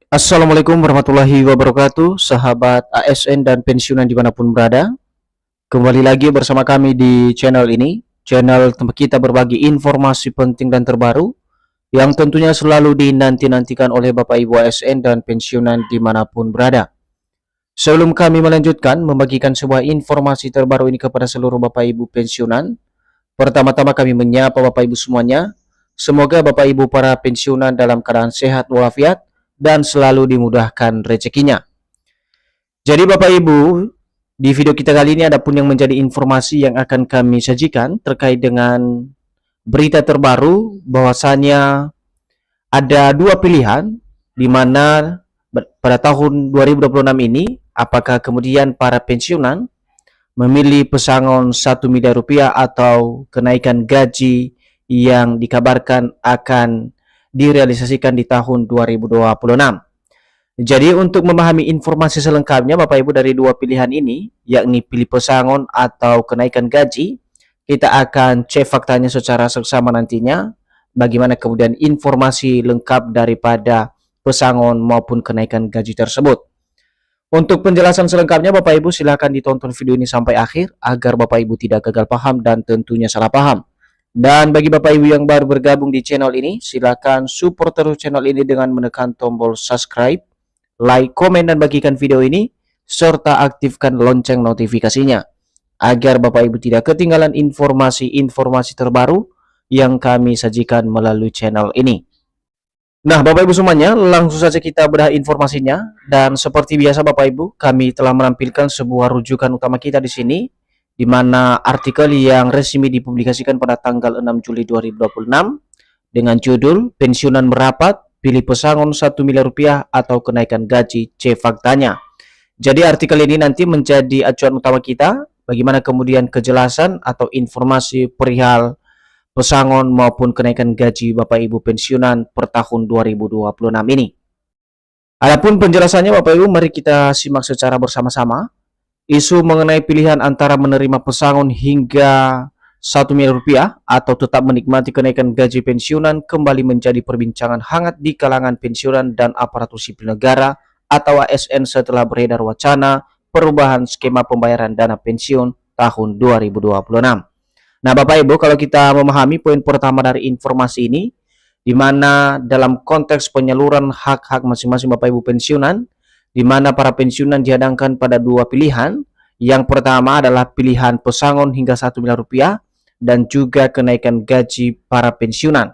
Assalamualaikum warahmatullahi wabarakatuh, sahabat ASN dan pensiunan dimanapun berada. Kembali lagi bersama kami di channel ini, channel tempat kita berbagi informasi penting dan terbaru yang tentunya selalu dinanti-nantikan oleh Bapak Ibu ASN dan pensiunan dimanapun berada. Sebelum kami melanjutkan membagikan sebuah informasi terbaru ini kepada seluruh Bapak Ibu pensiunan, pertama-tama kami menyapa Bapak Ibu semuanya. Semoga Bapak Ibu para pensiunan dalam keadaan sehat walafiat dan selalu dimudahkan rezekinya. Jadi Bapak Ibu, di video kita kali ini ada pun yang menjadi informasi yang akan kami sajikan terkait dengan berita terbaru bahwasanya ada dua pilihan di mana pada tahun 2026 ini apakah kemudian para pensiunan memilih pesangon 1 miliar rupiah atau kenaikan gaji yang dikabarkan akan direalisasikan di tahun 2026. Jadi untuk memahami informasi selengkapnya Bapak Ibu dari dua pilihan ini, yakni pilih pesangon atau kenaikan gaji, kita akan cek faktanya secara seksama nantinya, bagaimana kemudian informasi lengkap daripada pesangon maupun kenaikan gaji tersebut. Untuk penjelasan selengkapnya Bapak Ibu silahkan ditonton video ini sampai akhir agar Bapak Ibu tidak gagal paham dan tentunya salah paham. Dan bagi Bapak Ibu yang baru bergabung di channel ini, silakan support terus channel ini dengan menekan tombol subscribe, like, komen, dan bagikan video ini, serta aktifkan lonceng notifikasinya, agar Bapak Ibu tidak ketinggalan informasi-informasi terbaru yang kami sajikan melalui channel ini. Nah, Bapak Ibu semuanya, langsung saja kita bedah informasinya. Dan seperti biasa Bapak Ibu, kami telah menampilkan sebuah rujukan utama kita di sini, di mana artikel yang resmi dipublikasikan pada tanggal 6 Juli 2026 dengan judul Pensiunan Merapat, Pilih Pesangon 1 miliar rupiah atau Kenaikan Gaji, C Faktanya. Jadi artikel ini nanti menjadi acuan utama kita, bagaimana kemudian kejelasan atau informasi perihal pesangon maupun kenaikan gaji Bapak Ibu pensiunan per tahun 2026 ini. Adapun penjelasannya Bapak Ibu, mari kita simak secara bersama-sama. Isu mengenai pilihan antara menerima pesangon hingga 1 miliar rupiah atau tetap menikmati kenaikan gaji pensiunan kembali menjadi perbincangan hangat di kalangan pensiunan dan aparatur sipil negara atau ASN setelah beredar wacana perubahan skema pembayaran dana pensiun tahun 2026. Nah Bapak Ibu, kalau kita memahami poin pertama dari informasi ini, di mana dalam konteks penyaluran hak-hak masing-masing Bapak Ibu pensiunan, di mana para pensiunan dihadapkan pada dua pilihan. Yang pertama adalah pilihan pesangon hingga 1 miliar rupiah dan juga kenaikan gaji para pensiunan.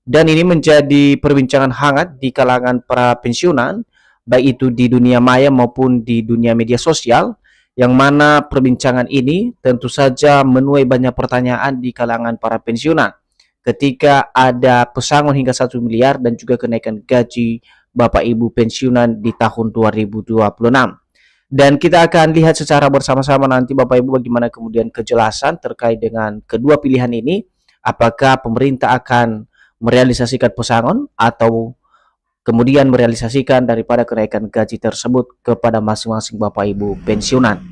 Dan ini menjadi perbincangan hangat di kalangan para pensiunan, baik itu di dunia maya maupun di dunia media sosial, yang mana perbincangan ini tentu saja menuai banyak pertanyaan di kalangan para pensiunan ketika ada pesangon hingga 1 miliar dan juga kenaikan gaji Bapak Ibu pensiunan di tahun 2026. Dan kita akan lihat secara bersama-sama nanti Bapak Ibu bagaimana kemudian kejelasan terkait dengan kedua pilihan ini, apakah pemerintah akan merealisasikan pesangon atau kemudian merealisasikan daripada kenaikan gaji tersebut kepada masing-masing Bapak Ibu pensiunan.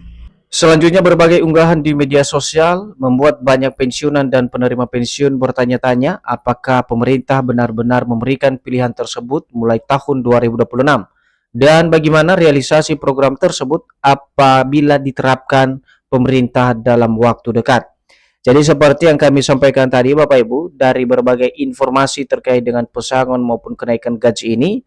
Selanjutnya, berbagai unggahan di media sosial membuat banyak pensiunan dan penerima pensiun bertanya-tanya apakah pemerintah benar-benar memberikan pilihan tersebut mulai tahun 2026 dan bagaimana realisasi program tersebut apabila diterapkan pemerintah dalam waktu dekat. Jadi seperti yang kami sampaikan tadi Bapak Ibu, dari berbagai informasi terkait dengan pesangon maupun kenaikan gaji ini,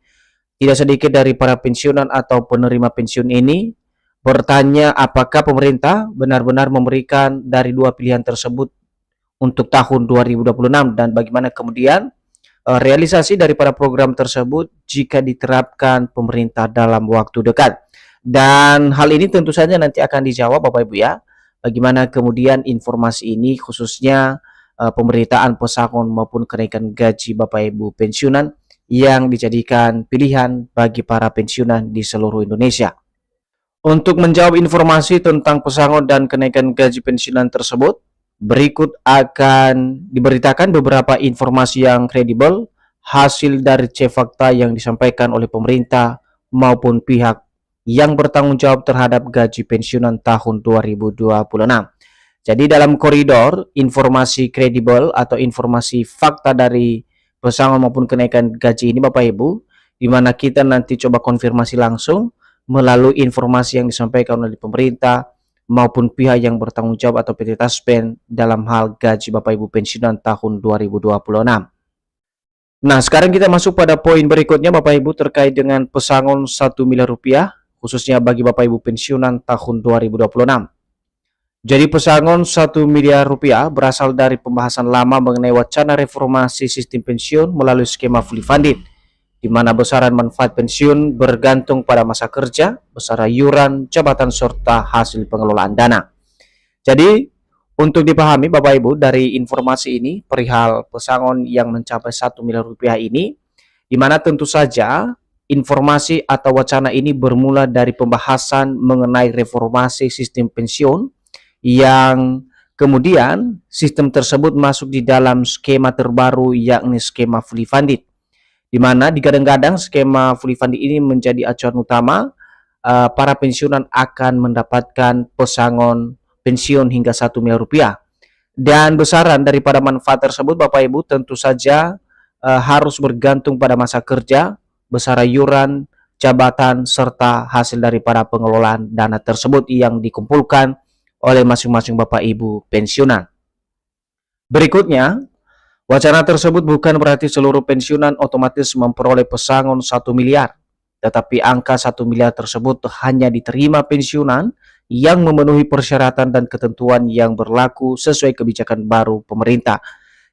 tidak sedikit dari para pensiunan atau penerima pensiun ini bertanya apakah pemerintah benar-benar memberikan dari dua pilihan tersebut untuk tahun 2026 dan bagaimana kemudian realisasi daripada program tersebut jika diterapkan pemerintah dalam waktu dekat. Dan hal ini tentu saja nanti akan dijawab Bapak Ibu ya, bagaimana kemudian informasi ini khususnya pemberitaan pesangon maupun kenaikan gaji Bapak Ibu pensiunan yang dijadikan pilihan bagi para pensiunan di seluruh Indonesia. Untuk menjawab informasi tentang pesangon dan kenaikan gaji pensiunan tersebut, berikut akan diberitakan beberapa informasi yang kredibel hasil dari cek fakta yang disampaikan oleh pemerintah maupun pihak yang bertanggung jawab terhadap gaji pensiunan tahun 2026. Jadi dalam koridor informasi kredibel atau informasi fakta dari pesangon maupun kenaikan gaji ini Bapak Ibu, di mana kita nanti coba konfirmasi langsung melalui informasi yang disampaikan oleh pemerintah maupun pihak yang bertanggung jawab atau PT Taspen dalam hal gaji Bapak Ibu pensiunan tahun 2026. Nah, sekarang kita masuk pada poin berikutnya Bapak Ibu terkait dengan pesangon 1 miliar rupiah khususnya bagi Bapak Ibu pensiunan tahun 2026. Jadi pesangon 1 miliar rupiah berasal dari pembahasan lama mengenai wacana reformasi sistem pensiun melalui skema fully funded, di mana besaran manfaat pensiun bergantung pada masa kerja, besaran iuran, jabatan, serta hasil pengelolaan dana. Jadi, untuk dipahami Bapak Ibu dari informasi ini, perihal pesangon yang mencapai 1 miliar rupiah ini, di mana tentu saja informasi atau wacana ini bermula dari pembahasan mengenai reformasi sistem pensiun yang kemudian sistem tersebut masuk di dalam skema terbaru yakni skema fully funded, di mana digadang-gadang skema fully funded ini menjadi acuan utama para pensiunan akan mendapatkan pesangon pensiun hingga 1 miliar rupiah. Dan besaran daripada manfaat tersebut Bapak Ibu tentu saja harus bergantung pada masa kerja, besaran iuran, jabatan, serta hasil daripada pengelolaan dana tersebut yang dikumpulkan oleh masing-masing Bapak Ibu pensiunan. Berikutnya, wacana tersebut bukan berarti seluruh pensiunan otomatis memperoleh pesangon 1 miliar, tetapi angka 1 miliar tersebut hanya diterima pensiunan yang memenuhi persyaratan dan ketentuan yang berlaku sesuai kebijakan baru pemerintah.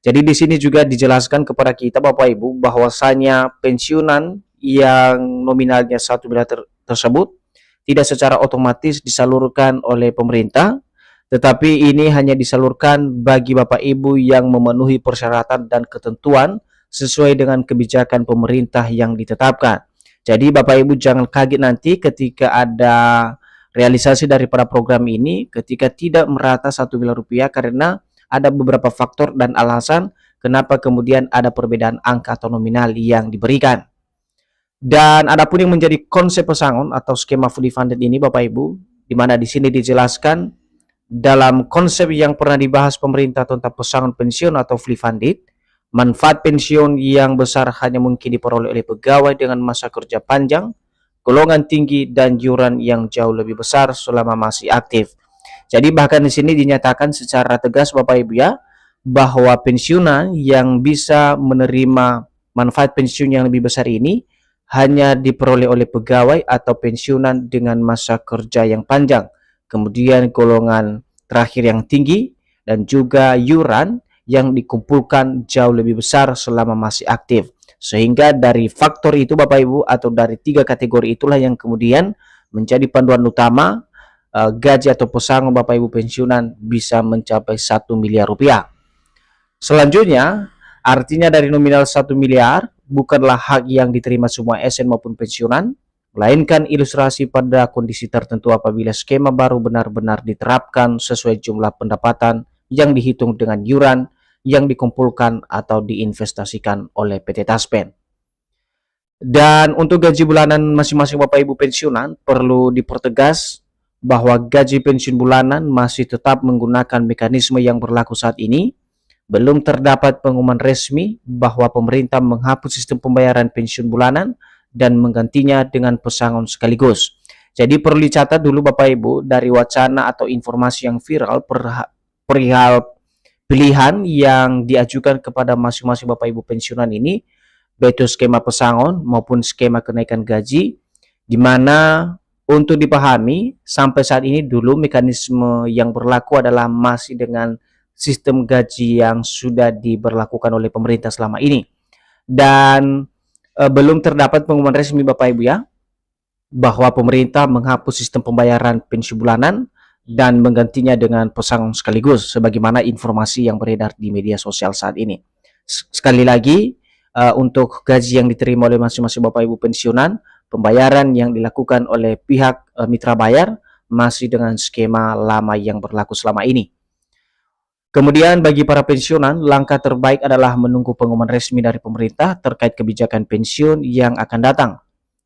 Jadi di sini juga dijelaskan kepada kita Bapak Ibu bahwasanya pensiunan yang nominalnya 1 miliar tersebut tidak secara otomatis disalurkan oleh pemerintah, tetapi ini hanya disalurkan bagi Bapak Ibu yang memenuhi persyaratan dan ketentuan sesuai dengan kebijakan pemerintah yang ditetapkan. Jadi Bapak Ibu jangan kaget nanti ketika ada realisasi daripada program ini ketika tidak merata 1 miliar rupiah karena ada beberapa faktor dan alasan kenapa kemudian ada perbedaan angka atau nominal yang diberikan. Dan adapun yang menjadi konsep pesangon atau skema fully funded ini Bapak Ibu, di mana di sini dijelaskan dalam konsep yang pernah dibahas pemerintah tentang pesangon pensiun atau fully funded, manfaat pensiun yang besar hanya mungkin diperoleh oleh pegawai dengan masa kerja panjang, golongan tinggi, dan iuran yang jauh lebih besar selama masih aktif. Jadi bahkan di sini dinyatakan secara tegas Bapak Ibu ya, bahwa pensiunan yang bisa menerima manfaat pensiun yang lebih besar ini hanya diperoleh oleh pegawai atau pensiunan dengan masa kerja yang panjang, kemudian golongan terakhir yang tinggi, dan juga iuran yang dikumpulkan jauh lebih besar selama masih aktif. Sehingga dari faktor itu Bapak Ibu atau dari 3 kategori itulah yang kemudian menjadi panduan utama gaji atau pesangon Bapak Ibu pensiunan bisa mencapai 1 miliar rupiah. Selanjutnya, artinya dari nominal 1 miliar bukanlah hak yang diterima semua ASN maupun pensiunan, melainkan ilustrasi pada kondisi tertentu apabila skema baru benar-benar diterapkan sesuai jumlah pendapatan yang dihitung dengan iuran yang dikumpulkan atau diinvestasikan oleh PT Taspen. Dan untuk gaji bulanan masing-masing Bapak Ibu pensiunan perlu dipertegas bahwa gaji pensiun bulanan masih tetap menggunakan mekanisme yang berlaku saat ini. Belum terdapat pengumuman resmi bahwa pemerintah menghapus sistem pembayaran pensiun bulanan dan menggantinya dengan pesangon sekaligus. Jadi perlu dicatat dulu Bapak Ibu dari wacana atau informasi yang viral perihal pilihan yang diajukan kepada masing-masing Bapak Ibu pensiunan ini, baik itu skema pesangon maupun skema kenaikan gaji, di mana untuk dipahami sampai saat ini dulu mekanisme yang berlaku adalah masih dengan sistem gaji yang sudah diberlakukan oleh pemerintah selama ini, dan belum terdapat pengumuman resmi Bapak Ibu ya bahwa pemerintah menghapus sistem pembayaran pensiun bulanan dan menggantinya dengan pesangon sekaligus sebagaimana informasi yang beredar di media sosial saat ini. Sekali lagi, untuk gaji yang diterima oleh masing-masing Bapak Ibu pensiunan, pembayaran yang dilakukan oleh pihak mitra bayar masih dengan skema lama yang berlaku selama ini. Kemudian bagi para pensiunan, langkah terbaik adalah menunggu pengumuman resmi dari pemerintah terkait kebijakan pensiun yang akan datang.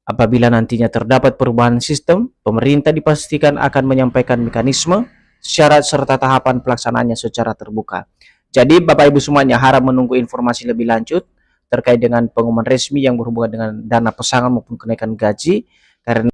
Apabila nantinya terdapat perubahan sistem, pemerintah dipastikan akan menyampaikan mekanisme, syarat serta tahapan pelaksanaannya secara terbuka. Jadi Bapak Ibu semuanya harap menunggu informasi lebih lanjut terkait dengan pengumuman resmi yang berhubungan dengan dana pesangon maupun kenaikan gaji, karena